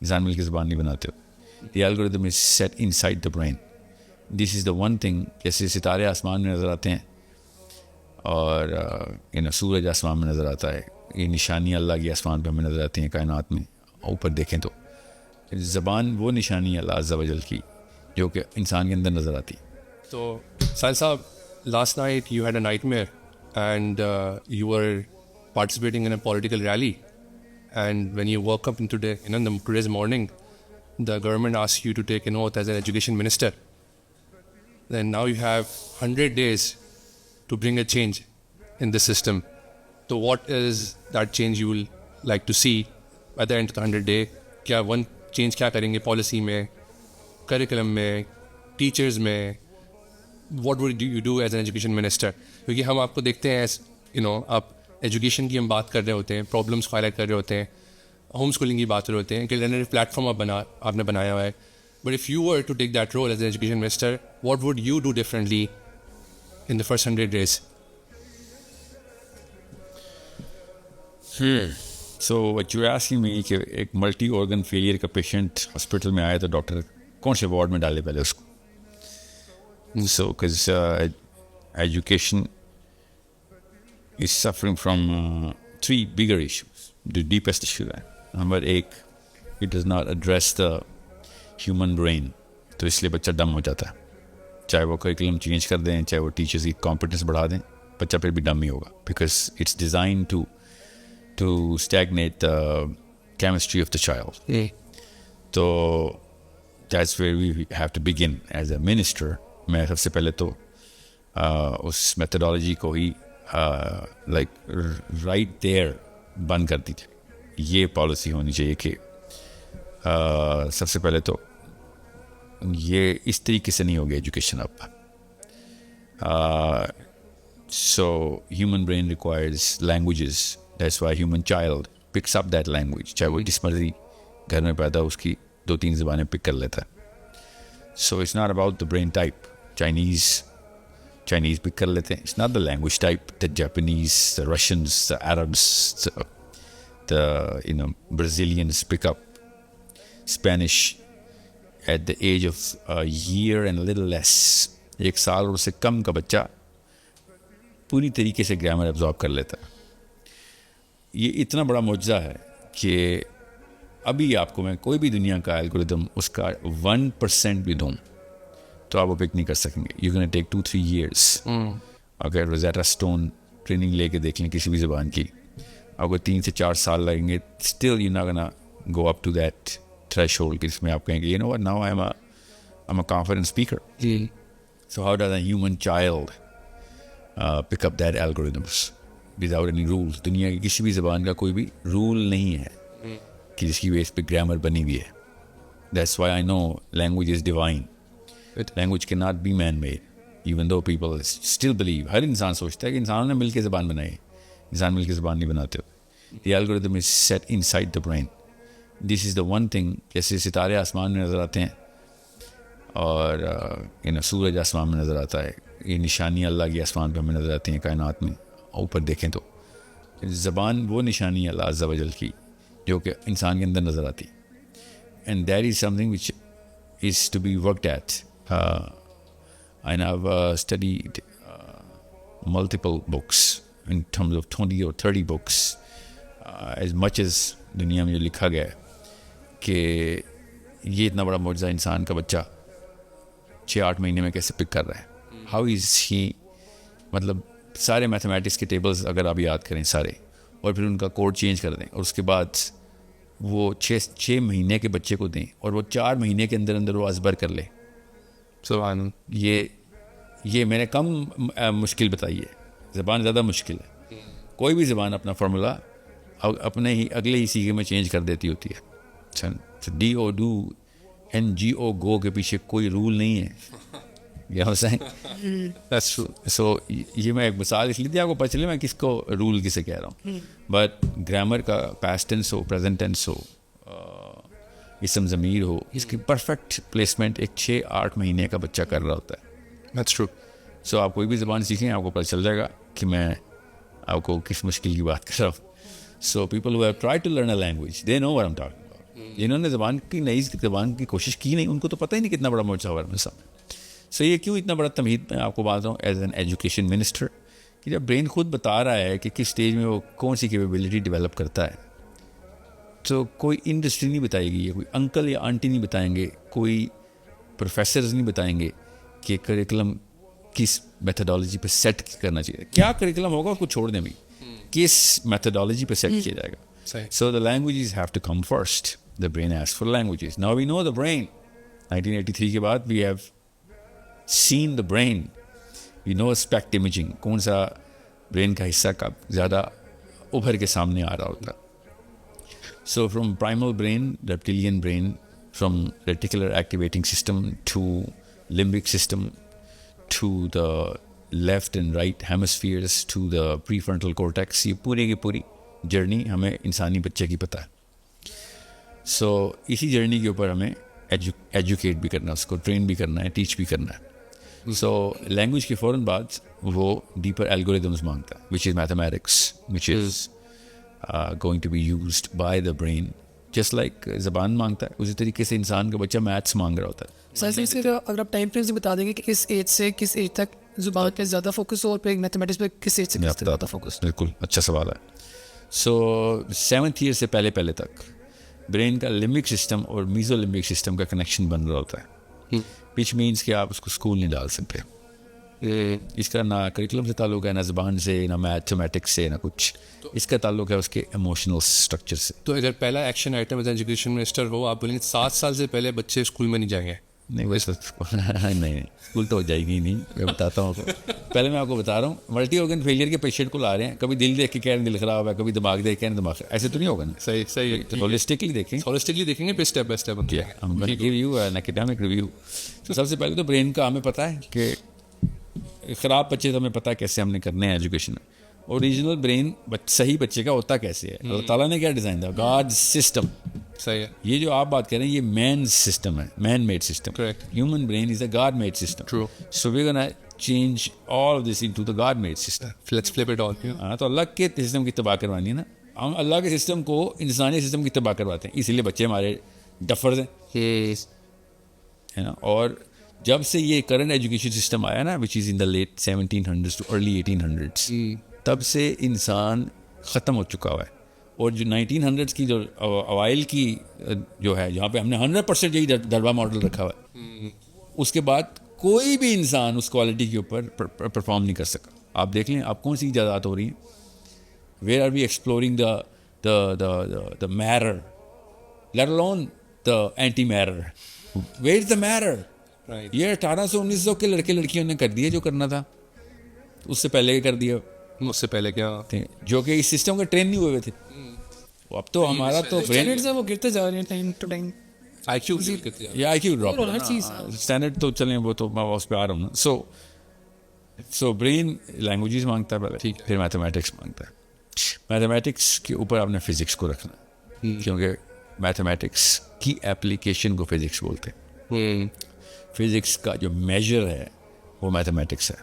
انسان مل کے زبان نہیں بناتے ہو. The algorithm is set inside the brain. This is the one thing. جیسے ستارے آسمان میں نظر آتے ہیں اور سورج آسمان میں نظر آتا ہے, یہ نشانیاں اللہ کی آسمان پہ ہمیں نظر آتی ہیں کائنات میں, اوپر دیکھیں تو زبان وہ نشانی ہے اللہ عز و جل کی جو کہ انسان کے اندر نظر آتی. تو ساحل صاحب, last night you had a nightmare and you were participating in a political rally, and when you woke up in today's morning, the government asked you to take an oath as an education minister. Then now you have 100 days to bring a change in the system. So what is that change you will like to see at the end of the 100 day? کیا one change کیا کریں گے policy میں, curriculum میں, teachers میں؟ What would you do as an education minister? کیونکہ ہم آپ کو دیکھتے ہیں ایز آپ ایجوکیشن کی ہم بات کر رہے ہوتے ہیں, پرابلمس کو ہائی لائٹ کر رہے ہوتے ہیں, ہوم اسکولنگ کی بات کر رہے ہوتے ہیں کہ لرنر پلیٹفارم آپ نے بنایا ہوا ہے. But if you were to take that role as an education minister, what would you do differently in the first 100 days? So what you asking me کہ ایک ملٹی آرگن فیلئر کا patient hospital میں آیا تو doctor کون سے ward میں ڈالے پہلے اس کو؟ So because education is suffering from 3 bigger issues. The deepest issue ہے number 1, it does not address the human brain. تو اس لیے بچہ ڈم ہو جاتا ہے, چاہے وہ کریکولم چینج کر دیں, چاہے وہ ٹیچرز کی کمپیٹنس بڑھا دیں, بچہ پھر بھی ڈم ہی ہوگا, because it's design to stagnate the chemistry of the child. تو that's where we have to begin as a minister. میں سب سے پہلے تو اس میتھڈالوجی کو ہی لائک رائٹ دیئر بند کر دی تھی. یہ پالیسی ہونی چاہیے کہ سب سے پہلے تو یہ اس طریقے سے نہیں ہوگی ایجوکیشن اب. So human brain requires languages. That's why human child picks up that language. چاہے وہ جس مرضی گھر میں پیدا اس کی 2-3 زبانیں پک کر لیتا ہے. So it's not about the brain type. Chinese پک کر لیتے ہیں. It's not the language type. The Japanese, the Russians, the Arabs, the Brazilians pick up Spanish at the age of a year and a little less. 1 سال اور اس سے کم کا بچہ پوری طریقے سے گرامر ابزارب کر لیتا ہے. یہ اتنا بڑا معجزہ ہے کہ ابھی آپ کو میں کوئی بھی دنیا کا الگوریدم اس کا 1% بھی دوں تو آپ وہ پک نہیں کر سکیں گے. You can take 2-3 years. اگر روزیٹا اسٹون ٹریننگ لے کے دیکھ لیں کسی بھی زبان کی, آپ کو 3 سے 4 سال لگیں گے, still you not gonna go up to that threshold کہ اس میں آپ کہیں گے now I am a confident speaker. So how does a human child pick up that algorithms without any rules? دنیا کی کسی بھی زبان کا کوئی بھی رول نہیں ہے کہ جس کی بیس پہ گرامر بنی ہوئی ہے. That's why I know language is divine. Language can not be man made even though people still believe. ہر انسان سوچتا ہے کہ انسانوں نے مل کے زبان بنائی ہے, انسان مل کے زبان نہیں بناتے ہو. The algorithm is set inside the brain. This is the one thing. جیسے ستارے آسمان میں نظر آتے ہیں اور سورج آسمان میں نظر آتا ہے, یہ نشانیاں اللہ کی آسمان پہ ہمیں نظر آتی ہیں کائنات میں, اوپر دیکھیں تو زبان وہ نشانی ہے اللہ عز و جل کی جو کہ انسان کے اندر نظر آتی. And that is something which is to be worked at. I have studied multiple books in terms of 20 or 30 books. As much as دنیا میں جو لکھا گیا ہے کہ یہ اتنا بڑا معجزہ انسان کا بچہ 6-8 مہینے میں کیسے پک کر رہا ہے. ہاؤ از ہی, مطلب سارے میتھمیٹکس کے ٹیبلز اگر آپ یاد کریں سارے اور پھر ان کا کوڈ چینج کر دیں اور اس کے بعد وہ 6 مہینے کے بچے کو دیں اور وہ 4 مہینے کے اندر اندر وہ ازبر کر لے. سبحان. یہ میں نے کم مشکل بتائی ہے, زبان زیادہ مشکل ہے. کوئی بھی زبان اپنا فارمولا اپنے ہی اگلے ہی سیگے میں چینج کر دیتی ہوتی ہے. DO ڈو NGO گو کے پیچھے کوئی رول نہیں ہے. سو یہ میں ایک مثال اس لیے دی آپ کو پتہ چلے میں کس کو رول کسے کہہ رہا ہوں. بٹ گرامر کا پاسٹ ٹینس ہو, پریزنٹ ٹینس ہو, اسم ضمیر ہو, اس کی پرفیکٹ پلیسمنٹ ایک 6-8 مہینے کا بچہ کر رہا ہوتا ہے. That's true. سو آپ کوئی بھی زبان سیکھیں آپ کو پتہ چل جائے گا کہ میں آپ کو کس مشکل کی بات کر رہا ہوں. So people who have tried to learn a language, they know what I'm talking about. جنہوں نے زبان کی نئی زبان کی کوشش کی نہیں ان کو تو پتہ ہی نہیں کتنا بڑا مورچہ ہوا ہے میرے سامنے. سو یہ کیوں اتنا بڑا تمہید میں آپ کو بات ہوں ایز این ایجوکیشن منسٹر کہ جب برین خود بتا رہا ہے کہ کس اسٹیج میں وہ کون سی کیپیبلٹی ڈیولپ کرتا ہے, تو کوئی انڈسٹری نہیں بتائے گی, یا کوئی انکل یا آنٹی نہیں بتائیں گے, کوئی پروفیسرز نہیں بتائیں گے کہ کریکلم کس میتھڈالوجی پہ سیٹ کرنا چاہیے. کیا کریکلم ہوگا اس کو چھوڑ دیں بھی, کس میتھڈالوجی پہ سیٹ کیا جائے گا. So the languages have to come first. The brain asks for languages. Now we know the brain. 1983 کے بعد we have seen the brain. We know SPECT imaging. کون سا برین کا حصہ کب زیادہ ابھر کے سامنے آ رہا ہوتا. So from primal brain, reptilian brain, from reticular activating system to limbic system to the left and right hemispheres to the prefrontal cortex, یہ پوری کی پوری جرنی ہمیں انسانی بچے کی پتہ ہے. سو اسی جرنی کے اوپر ہمیں ایجوکیٹ بھی کرنا ہے, اس کو ٹرین بھی کرنا ہے, ٹیچ بھی کرنا ہے. سو لینگویج کے فوراً بعد وہ ڈیپر الگوریدمز مانگتا ہے, which is mathematics, which is going to be used by the brain, just like زبان مانگتا ہے اسی طریقے سے انسان کا بچہ میتھس مانگ رہا ہوتا ہے. سر اگر آپ ٹائم فریم سے بتا دیں گے کہ کس ایج سے کس ایج تک زبان پہ زیادہ فوکس ہو اور پھر میتھمیٹکس پہ کس ایج سے کس زیادہ فوکس. بالکل اچھا سوال ہے. سو 7th ایئر سے پہلے تک برین کا لمبک سسٹم اور میزو لمبک سسٹم کا کنیکشن بن رہا ہوتا ہے, وچ مینس کہ آپ اس کو اسکول نہیں ڈال سکتے. اس کا نہ کریکولم سے تعلق ہے, نہ زبان سے, نہ میتھمیٹکس سے, نہ کچھ. اس کا تعلک ہے اس کے ایموشنل اسٹرکچر سے. تو اگر پہلا action item as education minister ہو, آپ بولیں گے 7 سال سے پہلے بچے اسکول میں نہیں جائیں گے. نہیں ویسے نہیں اسکول تو ہو جائے گی نہیں, میں بتاتا ہوں. پہلے میں آپ کو بتا رہا ہوں, ملٹی آرگن فیلئر کے پیشنٹ کو لا رہے ہیں, کبھی دل دیکھ کے کہہ رہے ہیں دل خراب ہے, کبھی دماغ دیکھ کے کہہ رہے ہیں دماغ, ایسے تو نہیں ہوگا نا. صحیح ہولسٹکلی دیکھیں, ہولسٹکلی دیکھیں گے, پھر اسٹیپ بائی اسٹیپ. ہم ریویو ہے ایکیڈیمک ریویو. تو سب سے پہلے تو برین کا ہمیں پتہ ہے کہ خراب بچے تو ہمیں پتہ ہے کیسے ہم نے کرنے ہیں ایجوکیشن. اوریجنل برین صحیح بچے کا ہوتا کیسے ہے, اللہ تعالیٰ نے کیا ڈیزائن تھا, گاڈ سسٹم. صحیح ہے. یہ جو آپ بات کر رہے ہیں یہ مین سسٹم ہے, man made system. Correct. Human brain is a God made system. True. So we gonna change all of this into the God made system. Let's flip it on. ہاں, تو اللہ کے سسٹم کی تباہ کروانی ہے نا. ہم اللہ کے سسٹم کو انسانی سسٹم کی تباہ کرواتے ہیں, اسی لیے بچے ہمارے ڈفرز ہیں, ہے نا. اور جب سے یہ کرنٹ ایجوکیشن سسٹم آیا نا, which is in the late 1700s to early 1800s, تب سے انسان ختم ہو چکا ہوا ہے. اور جو 1900s کی جو اوائل کی جو ہے, جہاں پہ ہم نے 100% یہی دربا ماڈل رکھا ہوا ہے, اس کے بعد کوئی بھی انسان اس کوالٹی کے اوپر پرفارم نہیں کر سکا. آپ دیکھ لیں آپ کون سی ایجادات ہو رہی ہیں, where are we exploring the mirror, let alone the anti mirror, where is the mirror. یہ 1800-1900 کے لڑکے لڑکیوں نے کر دیا جو کرنا تھا, اس سے پہلے کر دیا. اس سے پہلے کیا تھے جو کہ اس سسٹم کا ٹرین نہیں ہوئے تھے. اب تو ہمارا تو وہ گرتے جا رہے ہیں time to time. I Q drop standard تو چلیں, وہ تو میں اس پہ آ رہا ہوں نا. سو برین لینگویجز مانگتا ہے پہلے, پھر میتھمیٹکس مانگتا ہے. میتھمیٹکس کے اوپر آپ نے فزکس کو رکھنا, کیونکہ میتھمیٹکس کی ایپلیکیشن کو فزکس بولتے ہیں. فزکس کا جو میجر ہے وہ میتھمیٹکس ہے.